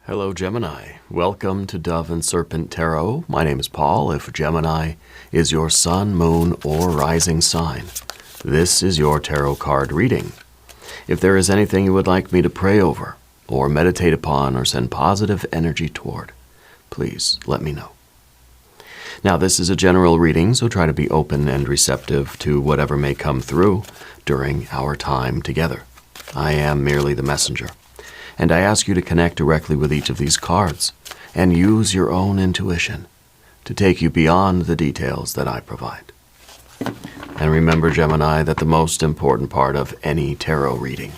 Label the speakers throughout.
Speaker 1: Hello, Gemini. Welcome to Dove and Serpent Tarot. My name is Paul. If Gemini is your sun, moon, or rising sign, this is your tarot card reading. If there is anything you would like me to pray over, or meditate upon, or send positive energy toward, please let me know. Now, this is a general reading, so try to be open and receptive to whatever may come through during our time together. I am merely the messenger. And I ask you to connect directly with each of these cards and use your own intuition to take you beyond the details that I provide. And remember, Gemini, that the most important part of any tarot reading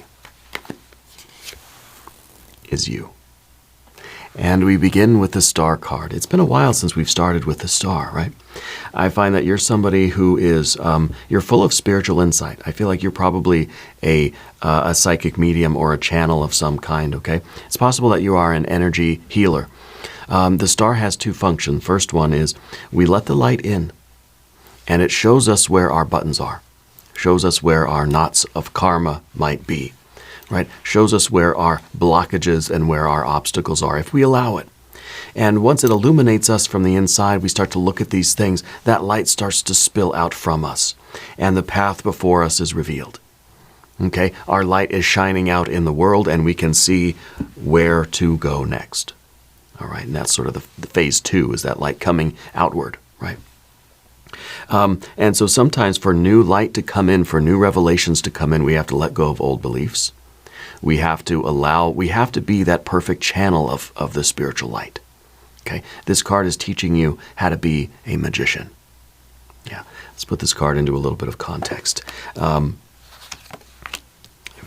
Speaker 1: is you. And we begin with the Star card. It's been a while since we've started with the Star, right? I find that you're somebody who is, you're full of spiritual insight. I feel like you're probably a psychic medium or a channel of some kind, okay? It's possible that you are an energy healer. The Star has two functions. First one is we let the light in, and it shows us where our buttons are, shows us where our knots of karma might be. Right? Shows us where our blockages and where our obstacles are, if we allow it. And once it illuminates us from the inside, we start to look at these things. That light starts to spill out from us, and the path before us is revealed. Okay? Our light is shining out in the world, and we can see where to go next. All right? And that's sort of the phase two, is that light coming outward, right? And so sometimes for new light to come in, for new revelations to come in, we have to let go of old beliefs. We have to be that perfect channel of the spiritual light. Okay? This card is teaching you how to be a magician. Yeah. Let's put this card into a little bit of context. We've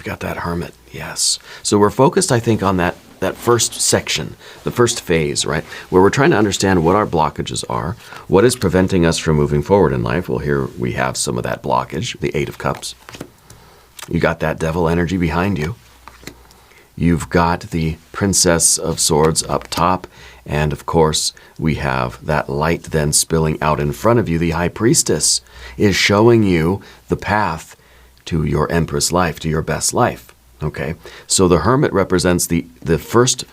Speaker 1: got that Hermit. Yes. So we're focused, I think, on that first section, the first phase, right? Where we're trying to understand what our blockages are, what is preventing us from moving forward in life. Well, here we have some of that blockage, the Eight of Cups. You got that devil energy behind you. You've got the Princess of Swords up top, and of course, we have that light then spilling out in front of you. The High Priestess is showing you the path to your Empress life, to your best life. Okay? So the Hermit represents the first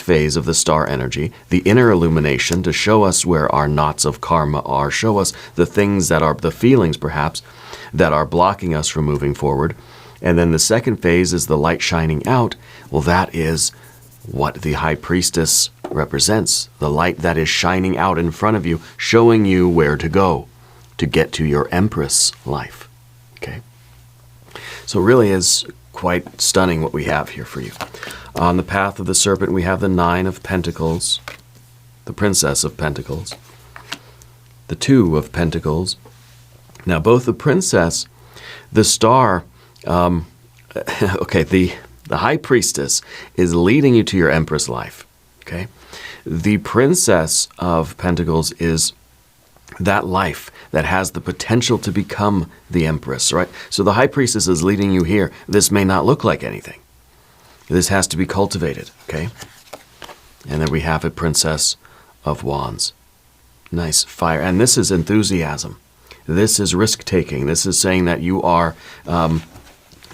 Speaker 1: phase of the Star energy, the inner illumination to show us where our knots of karma are, show us the things that are, the feelings perhaps, that are blocking us from moving forward. And then the second phase is the light shining out. Well, that is what the High Priestess represents. The light that is shining out in front of you, showing you where to go to get to your Empress life. Okay? So it really is quite stunning what we have here for you. On the path of the Serpent, we have the Nine of Pentacles, the Princess of Pentacles, the Two of Pentacles. Now, both the Princess, the Star, okay, the High Priestess is leading you to your Empress life, okay? The Princess of Pentacles is that life that has the potential to become the Empress, right? So the High Priestess is leading you here. This may not look like anything. This has to be cultivated, okay? And then we have a Princess of Wands. Nice fire. And this is enthusiasm. This is risk-taking. This is saying that you are...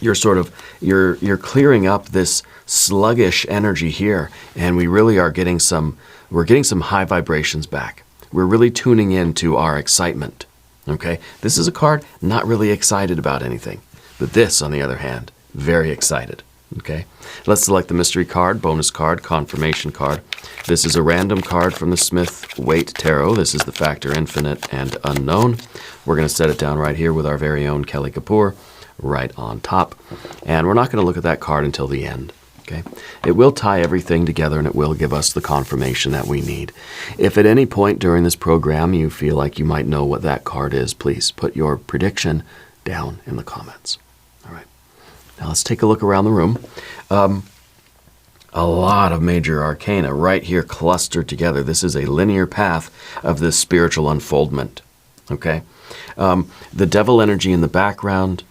Speaker 1: you're clearing up this sluggish energy here, and we really are getting some high vibrations back. We're really tuning into our excitement, okay? This is a card not really excited about anything, but this, on the other hand, very excited, okay? Let's select the mystery card, bonus card, confirmation card. This is a random card from the Smith-Waite Tarot. This is the factor infinite and unknown. We're going to set it down right here with our very own Kelly Kapoor, right on top. And we're not going to look at that card until the end, okay? It will tie everything together, and it will give us the confirmation that we need. If at any point during this program you feel like you might know what that card is, please put your prediction down in the comments. All right. Now let's take a look around the room. A lot of major arcana right here clustered together. This is a linear path of this spiritual unfoldment, okay? The devil energy in the background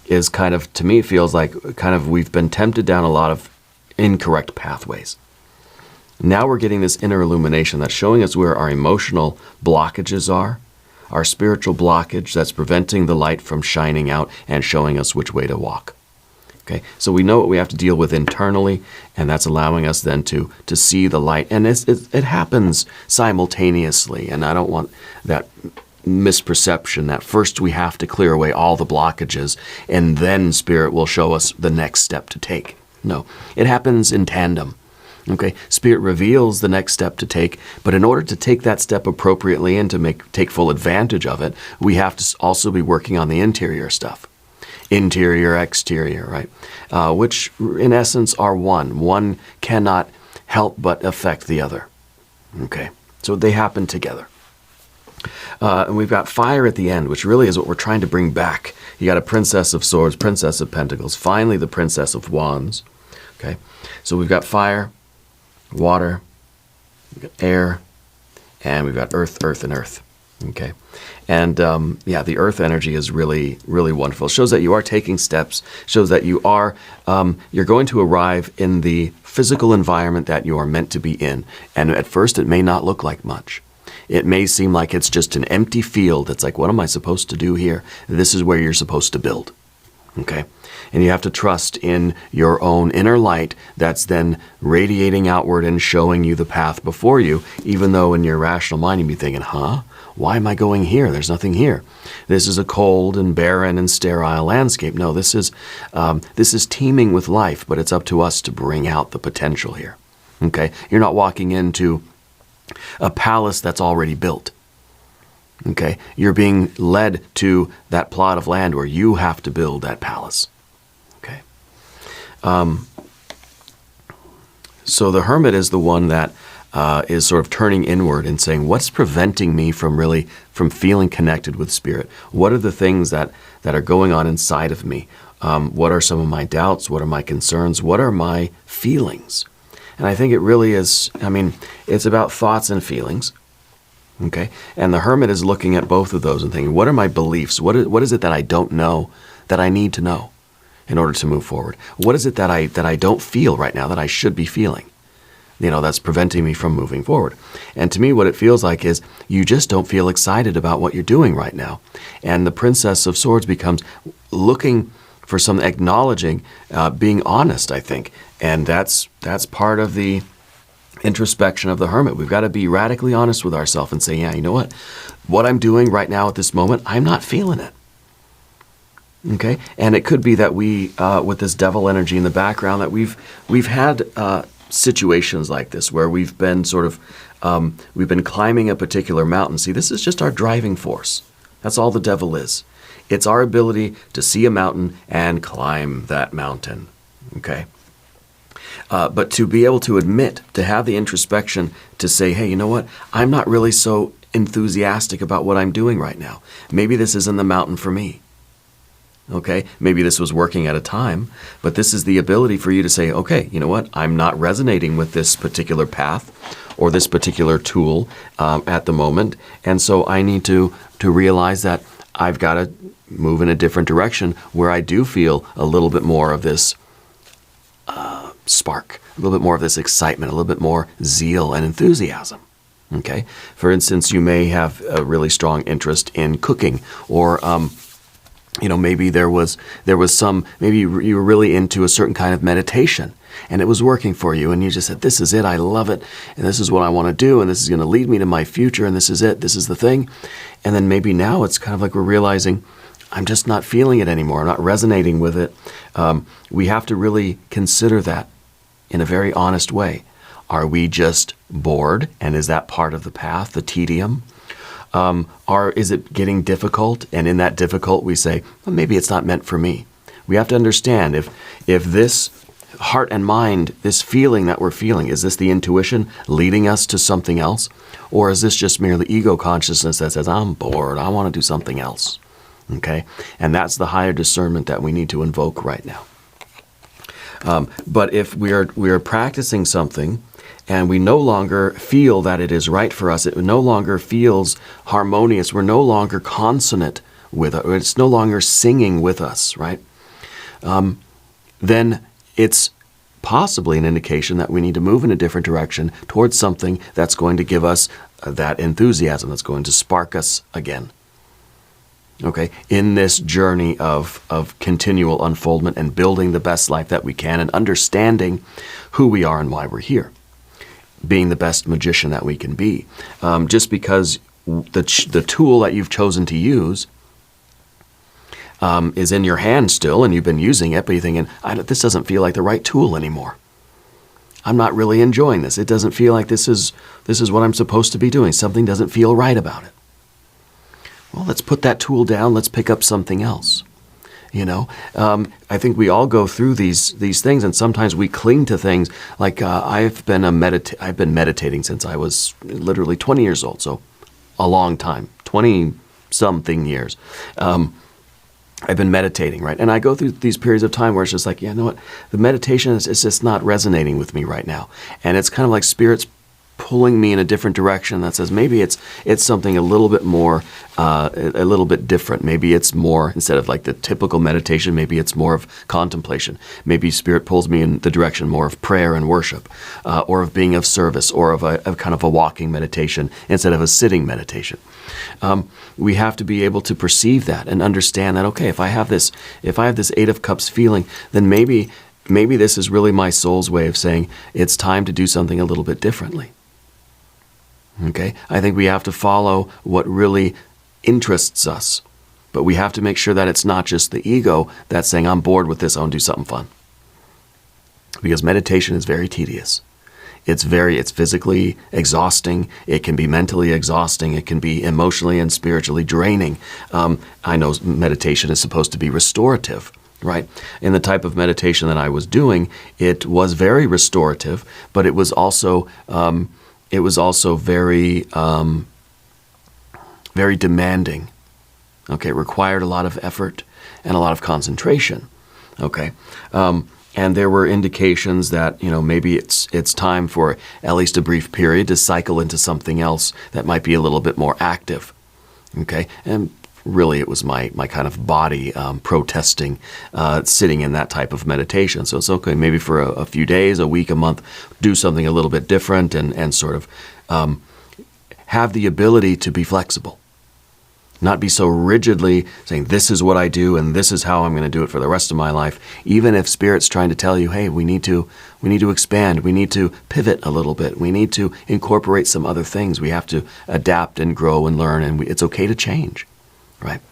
Speaker 1: is kind of, to me, feels like kind of we've been tempted down a lot of incorrect pathways. Now we're getting this inner illumination that's showing us where our emotional blockages are, our spiritual blockage that's preventing the light from shining out and showing us which way to walk. Okay, so we know what we have to deal with internally, and that's allowing us then to see the light. And it happens simultaneously, and I don't want that misperception that first we have to clear away all the blockages, and then Spirit will show us the next step to take. No, it happens in tandem. Okay, Spirit reveals the next step to take, but in order to take that step appropriately and to take full advantage of it, we have to also be working on the interior stuff. Interior, exterior, right? Which in essence are one. One cannot help but affect the other. Okay, so they happen together. And we've got fire at the end, which really is what we're trying to bring back. You got a Princess of Swords, Princess of Pentacles, finally the Princess of Wands. Okay, so we've got fire, water, we've got air, and we've got earth, and earth. Okay, and yeah, the earth energy is really, really wonderful. It shows that you are taking steps. Shows that you are you're going to arrive in the physical environment that you are meant to be in. And at first, it may not look like much. It may seem like it's just an empty field. It's like, what am I supposed to do here? This is where you're supposed to build. Okay, and you have to trust in your own inner light that's then radiating outward and showing you the path before you. Even though in your rational mind you'd be thinking, huh? Why am I going here? There's nothing here. This is a cold and barren and sterile landscape. No, this is teeming with life, but it's up to us to bring out the potential here. Okay, you're not walking into a palace that's already built. Okay, you're being led to that plot of land where you have to build that palace. Okay, so the Hermit is the one that is sort of turning inward and saying, what's preventing me from feeling connected with Spirit? What are the things that are going on inside of me? What are some of my doubts? What are my concerns? What are my feelings? And I think it really is, it's about thoughts and feelings. Okay, and the Hermit is looking at both of those and thinking, what are my beliefs? What is it that I don't know that I need to know in order to move forward? What is it that I don't feel right now that I should be feeling? That's preventing me from moving forward. And to me, what it feels like is you just don't feel excited about what you're doing right now. And the Princess of Swords becomes looking for some acknowledging, being honest, I think. And that's part of the introspection of the Hermit. We've got to be radically honest with ourselves and say, yeah, you know what I'm doing right now at this moment, I'm not feeling it. Okay, and it could be that we, with this devil energy in the background, that we've had situations like this where we've been we've been climbing a particular mountain. See, this is just our driving force. That's all the devil is. It's our ability to see a mountain and climb that mountain. Okay. But to be able to admit, to have the introspection to say, hey, you know what? I'm not really so enthusiastic about what I'm doing right now. Maybe this isn't the mountain for me. Okay? Maybe this was working at a time, but this is the ability for you to say, okay, you know what? I'm not resonating with this particular path or this particular tool at the moment. And so I need to realize that I've got to move in a different direction where I do feel a little bit more of this spark, a little bit more of this excitement, a little bit more zeal and enthusiasm. Okay? For instance, you may have a really strong interest in cooking, or maybe there was some, maybe you were really into a certain kind of meditation and it was working for you and you just said, this is it, I love it, and this is what I want to do, and this is going to lead me to my future, and this is it, this is the thing. And then maybe now it's kind of like we're realizing, I'm just not feeling it anymore, I'm not resonating with it. We have to really consider that in a very honest way. Are we just bored, and is that part of the path, the tedium? Is it getting difficult, and in that difficult we say, well, maybe it's not meant for me. We have to understand if this heart and mind, this feeling that we're feeling, is this the intuition leading us to something else? Or is this just merely ego consciousness that says, I'm bored, I want to do something else? Okay? And that's the higher discernment that we need to invoke right now. But if we are practicing something and we no longer feel that it is right for us, it no longer feels harmonious, we're no longer consonant with it, it's no longer singing with us, right? Then it's possibly an indication that we need to move in a different direction towards something that's going to give us that enthusiasm, that's going to spark us again. Okay, in this journey of continual unfoldment and building the best life that we can and understanding who we are and why we're here, being the best magician that we can be. Just because the tool that you've chosen to use is in your hand still and you've been using it, but you're thinking, this doesn't feel like the right tool anymore. I'm not really enjoying this. It doesn't feel like this is what I'm supposed to be doing. Something doesn't feel right about it. Well, let's put that tool down. Let's pick up something else. I think we all go through these things, and sometimes we cling to things. Like I've been meditating since I was literally 20 years old, so a long time, 20-something years. I've been meditating, right? And I go through these periods of time where it's just like, you know what? The meditation is just not resonating with me right now, and it's kind of like Spirit's pulling me in a different direction that says maybe it's something a little bit more, a little bit different. Maybe it's more, instead of like the typical meditation, maybe it's more of contemplation. Maybe Spirit pulls me in the direction more of prayer and worship, or of being of service, or of a kind of a walking meditation instead of a sitting meditation. We have to be able to perceive that and understand that, okay, if I have this Eight of Cups feeling, then maybe this is really my soul's way of saying it's time to do something a little bit differently. Okay, I think we have to follow what really interests us, but we have to make sure that it's not just the ego that's saying, I'm bored with this, I want to do something fun. Because meditation is very tedious. It's physically exhausting. It can be mentally exhausting. It can be emotionally and spiritually draining. I know meditation is supposed to be restorative, right? In the type of meditation that I was doing, it was very restorative, but it was also very, very demanding. Okay, it required a lot of effort and a lot of concentration. Okay, and there were indications that maybe it's time for at least a brief period to cycle into something else that might be a little bit more active. Okay, and really it was my kind of body protesting sitting in that type of meditation. So it's okay, maybe for a few days, a week, a month, do something a little bit different and sort of have the ability to be flexible. Not be so rigidly saying, this is what I do and this is how I'm going to do it for the rest of my life. Even if Spirit's trying to tell you, hey, we need to expand, we need to pivot a little bit, we need to incorporate some other things, we have to adapt and grow and learn, and it's okay to change. Right.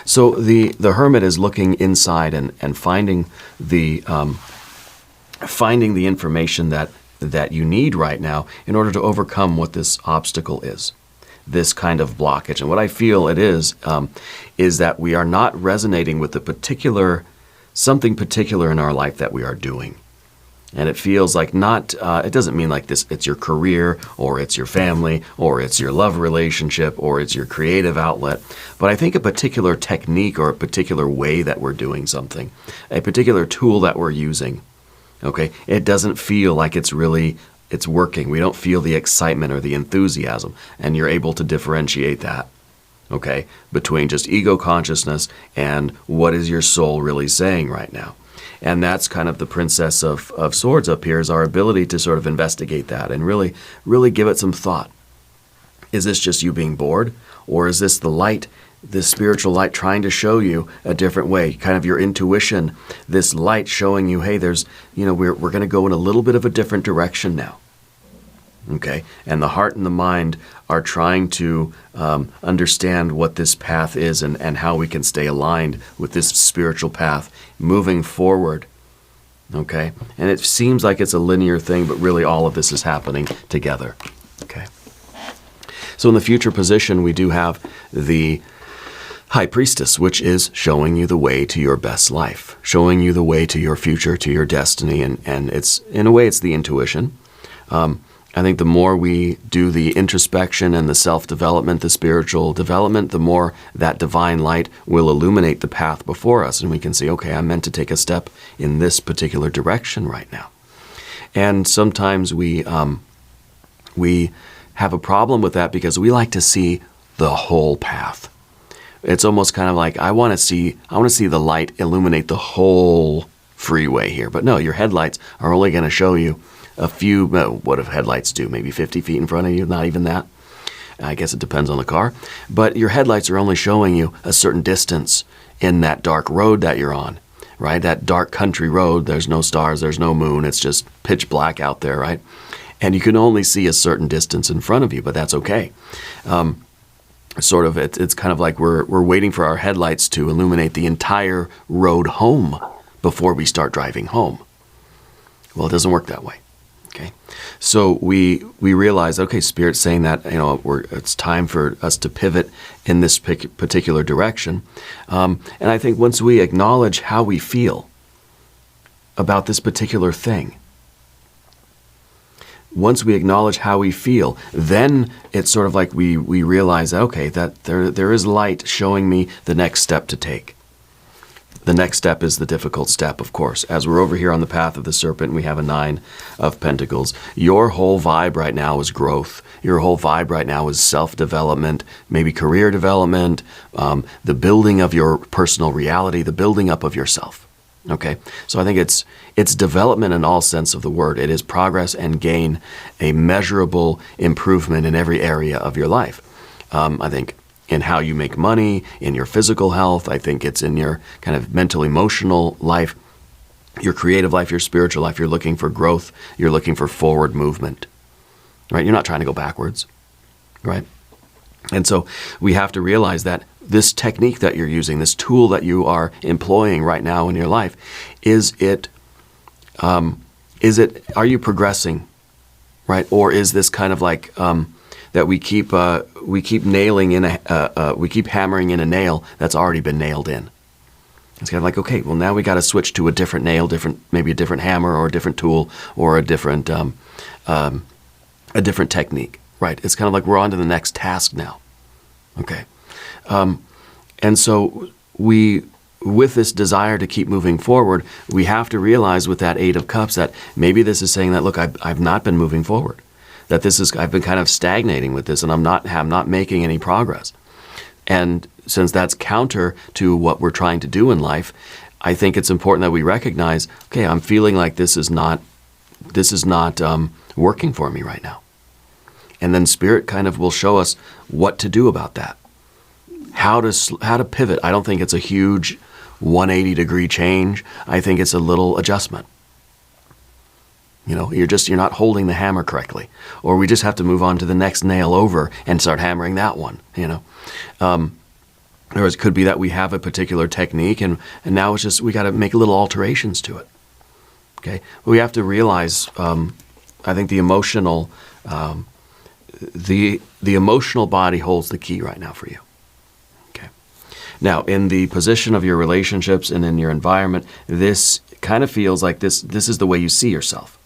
Speaker 1: So the Hermit is looking inside and finding the information that you need right now in order to overcome what this obstacle is, this kind of blockage. And what I feel it is that we are not resonating with something particular in our life that we are doing. And it feels like it doesn't mean like this, it's your career, or it's your family, or it's your love relationship, or it's your creative outlet. But I think a particular technique or a particular way that we're doing something, a particular tool that we're using, okay, it doesn't feel like it's working. We don't feel the excitement or the enthusiasm, and you're able to differentiate that, okay, between just ego consciousness and what is your soul really saying right now. And that's kind of the Princess of Swords up here, is our ability to sort of investigate that and really, really give it some thought. Is this just you being bored? Or is this the light, this spiritual light trying to show you a different way? Kind of your intuition, this light showing you, hey, we're going to go in a little bit of a different direction now. Okay, and the heart and the mind are trying to understand what this path is and how we can stay aligned with this spiritual path moving forward. Okay, and it seems like it's a linear thing, but really all of this is happening together. Okay, so in the future position, we do have the High Priestess, which is showing you the way to your best life, showing you the way to your future, to your destiny, and it's, in a way, it's the intuition. I think the more we do the introspection and the self-development, the spiritual development, the more that divine light will illuminate the path before us. And we can see, okay, I'm meant to take a step in this particular direction right now. And sometimes we have a problem with that because we like to see the whole path. It's almost kind of like, I want to see the light illuminate the whole freeway here. But no, your headlights are only going to show you a few, what do headlights do? Maybe 50 feet in front of you, not even that. I guess it depends on the car. But your headlights are only showing you a certain distance in that dark road that you're on, right? That dark country road, there's no stars, there's no moon, it's just pitch black out there, right? And you can only see a certain distance in front of you, but that's okay. It's kind of like we're waiting for our headlights to illuminate the entire road home before we start driving home. Well, it doesn't work that way. Okay, so we realize, okay, Spirit's saying that it's time for us to pivot in this particular direction, and I think once we acknowledge how we feel about this particular thing, once we acknowledge how we feel, then it's sort of like we realize, okay, that there is light showing me the next step to take. The next step is the difficult step, of course. As we're over here on the path of the serpent, we have a 9 of Pentacles. Your whole vibe right now is growth. Your whole vibe right now is self-development, maybe career development, the building of your personal reality, the building up of yourself. Okay, so I think it's development in all sense of the word. It is progress and gain, a measurable improvement in every area of your life. I think in how you make money, in your physical health. I think it's in your kind of mental, emotional life, your creative life, your spiritual life. You're looking for growth. You're looking for forward movement, right? You're not trying to go backwards, right? And so we have to realize that this technique that you're using, this tool that you are employing right now in your life, are you progressing, right? Or is this kind of like that we keep nailing in we keep hammering in a nail that's already been nailed in? It's kind of like, okay, well now we got to switch to a different nail, maybe a different hammer or a different tool or a different technique, right? It's kind of like we're on to the next task now, okay? And so with this desire to keep moving forward, we have to realize with that 8 of Cups that maybe this is saying that, look, I've not been moving forward. That I've been kind of stagnating with this, and I'm not making any progress. And since that's counter to what we're trying to do in life, I think it's important that we recognize, okay, I'm feeling like this is not working for me right now. And then Spirit kind of will show us what to do about that. How to pivot. I don't think it's a huge 180-degree change. I think it's a little adjustment. You're not holding the hammer correctly, or we just have to move on to the next nail over and start hammering that one. Or it could be that we have a particular technique, and now it's just we got to make little alterations to it. Okay, we have to realize. I think the emotional body holds the key right now for you. Okay, now in the position of your relationships and in your environment, this kind of feels like this is the way you see yourself.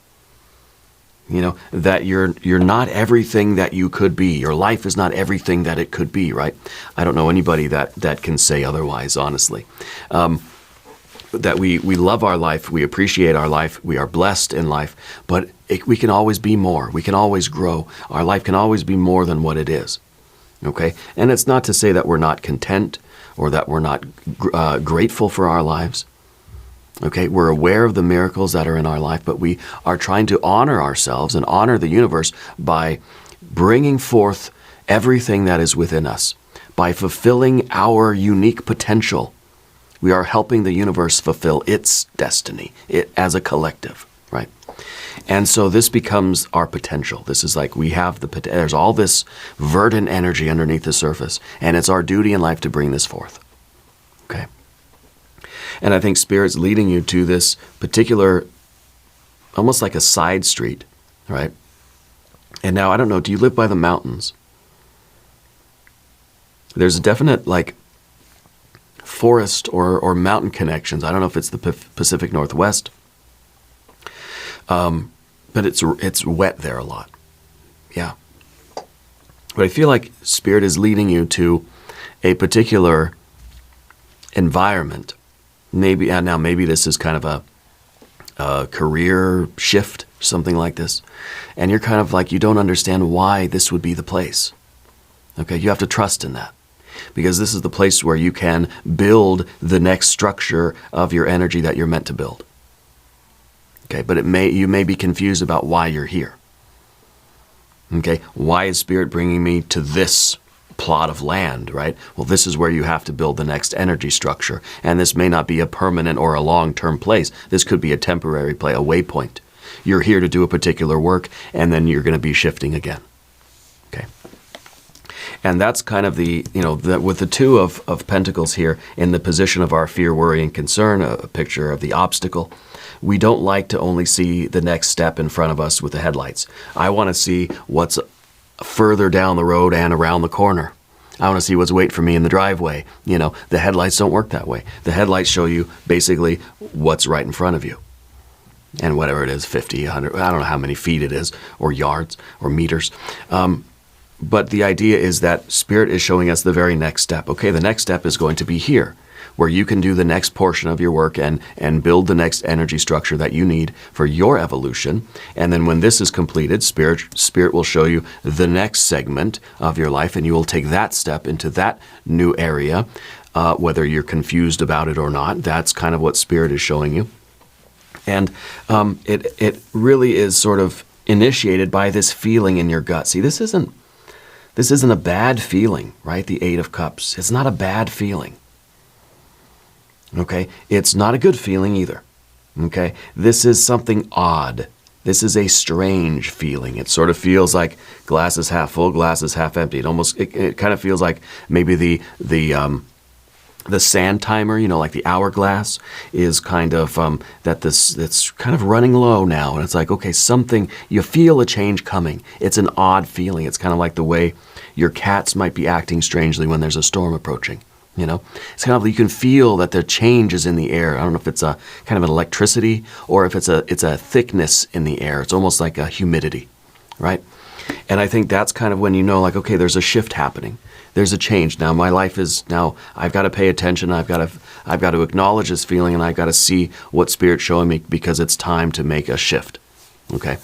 Speaker 1: That you're not everything that you could be. Your life is not everything that it could be, right? I don't know anybody that can say otherwise, honestly. That we love our life, we appreciate our life, we are blessed in life, but we can always be more. We can always grow. Our life can always be more than what it is, okay? And it's not to say that we're not content or that we're not grateful for our lives. Okay, we're aware of the miracles that are in our life, but we are trying to honor ourselves and honor the universe by bringing forth everything that is within us, by fulfilling our unique potential. We are helping the universe fulfill its destiny, as a collective, right? And so this becomes our potential. This is like we have there's all this verdant energy underneath the surface, and it's our duty in life to bring this forth, okay? And I think Spirit's leading you to this particular, almost like a side street, right? And now, I don't know, do you live by the mountains? There's a definite, like, forest or mountain connections. I don't know if it's the Pacific Northwest, but it's wet there a lot. Yeah. But I feel like Spirit is leading you to a particular environment. Maybe this is kind of a career shift, something like this. And you're kind of like, you don't understand why this would be the place. Okay, you have to trust in that. Because this is the place where you can build the next structure of your energy that you're meant to build. Okay, but you may be confused about why you're here. Okay, why is Spirit bringing me to this plot of land, right? Well, this is where you have to build the next energy structure. And this may not be a permanent or a long-term place. This could be a temporary place, a waypoint. You're here to do a particular work, and then you're going to be shifting again. Okay. And that's kind of the, with the Two of Pentacles here in the position of our fear, worry, and concern, a picture of the obstacle. We don't like to only see the next step in front of us with the headlights. I want to see what's further down the road and around the corner. I want to see what's waiting for me in the driveway. The headlights don't work that way. The headlights show you basically what's right in front of you. And whatever it is, 50, 100, I don't know how many feet it is, or yards, or meters. But the idea is that Spirit is showing us the very next step. Okay, the next step is going to be here, where you can do the next portion of your work and build the next energy structure that you need for your evolution. And then when this is completed, Spirit will show you the next segment of your life, and you will take that step into that new area, whether you're confused about it or not. That's kind of what Spirit is showing you. And it really is sort of initiated by this feeling in your gut. See, this isn't a bad feeling, right? The Eight of Cups. It's not a bad feeling. Okay? It's not a good feeling either. Okay? This is something odd. This is a strange feeling. It sort of feels like glass is half full, glass is half empty. It kind of feels like maybe the sand timer, like the hourglass, is kind of that's kind of running low now. And it's like, okay, you feel a change coming. It's an odd feeling. It's kind of like the way your cats might be acting strangely when there's a storm approaching. It's kind of, you can feel that the change is in the air. I don't know if it's a kind of an electricity or if it's a thickness in the air. It's almost like a humidity, right? And I think that's kind of when like, okay, there's a shift happening. There's a change. Now my life now I've got to pay attention. I've got to acknowledge this feeling, and I've got to see what Spirit's showing me, because it's time to make a shift. Okay?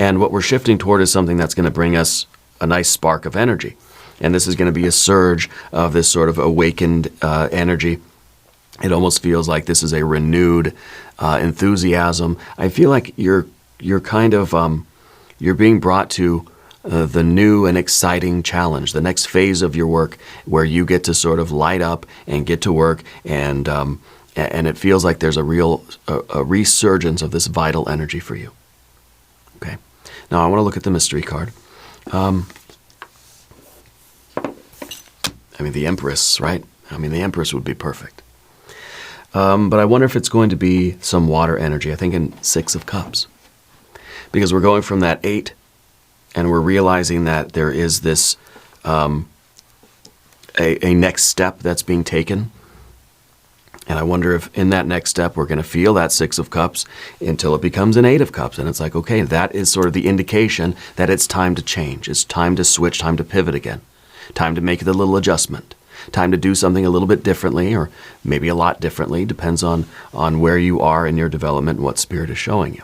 Speaker 1: And what we're shifting toward is something that's going to bring us a nice spark of energy. And this is going to be a surge of this sort of awakened energy. It almost feels like this is a renewed enthusiasm. I feel like you're kind of you're being brought to the new and exciting challenge, the next phase of your work, where you get to sort of light up and get to work, and it feels like there's a real resurgence of this vital energy for you. Okay. Now I want to look at the mystery card. The Empress, right? The Empress would be perfect. But I wonder if it's going to be some water energy. I think in Six of Cups. Because we're going from that 8, and we're realizing that there is this a next step that's being taken. And I wonder if in that next step we're going to feel that Six of Cups until it becomes an Eight of Cups. And it's like, okay, that is sort of the indication that it's time to change. It's time to switch, time to pivot again. Time to make the little adjustment. Time to do something a little bit differently, or maybe a lot differently. Depends on where you are in your development and what Spirit is showing you.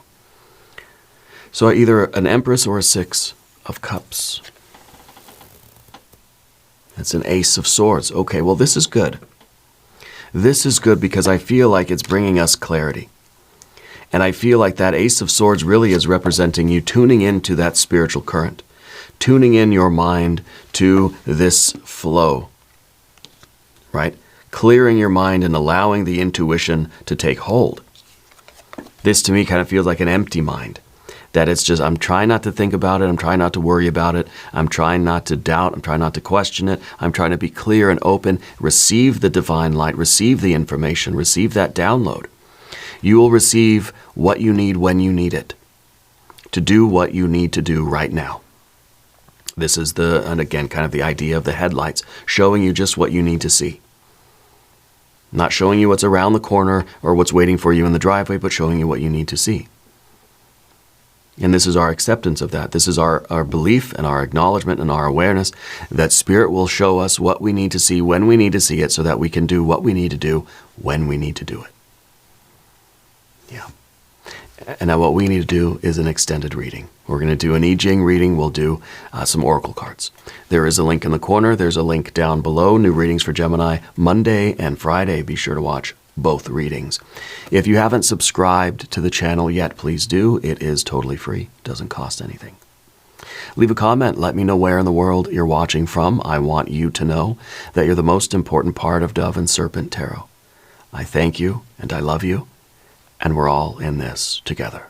Speaker 1: So either an Empress or a Six of Cups. It's an Ace of Swords. Okay, well, this is good. This is good because I feel like it's bringing us clarity. And I feel like that Ace of Swords really is representing you tuning into that spiritual current. Tuning in your mind to this flow, right? Clearing your mind and allowing the intuition to take hold. This to me kind of feels like an empty mind. That it's just, I'm trying not to think about it. I'm trying not to worry about it. I'm trying not to doubt. I'm trying not to question it. I'm trying to be clear and open. Receive the divine light. Receive the information. Receive that download. You will receive what you need when you need it. To do what you need to do right now. This is and again, kind of the idea of the headlights, showing you just what you need to see. Not showing you what's around the corner or what's waiting for you in the driveway, but showing you what you need to see. And this is our acceptance of that. This is our belief and our acknowledgement and our awareness that Spirit will show us what we need to see when we need to see it, so that we can do what we need to do when we need to do it. Yeah. And now what we need to do is an extended reading. We're going to do an Jing reading. We'll do some oracle cards. There is a link in the corner. There's a link down below. New readings for Gemini Monday and Friday. Be sure to watch both readings. If you haven't subscribed to the channel yet, please do. It is totally free. Doesn't cost anything. Leave a comment. Let me know where in the world you're watching from. I want you to know that you're the most important part of Dove and Serpent Tarot. I thank you and I love you, and we're all in this together.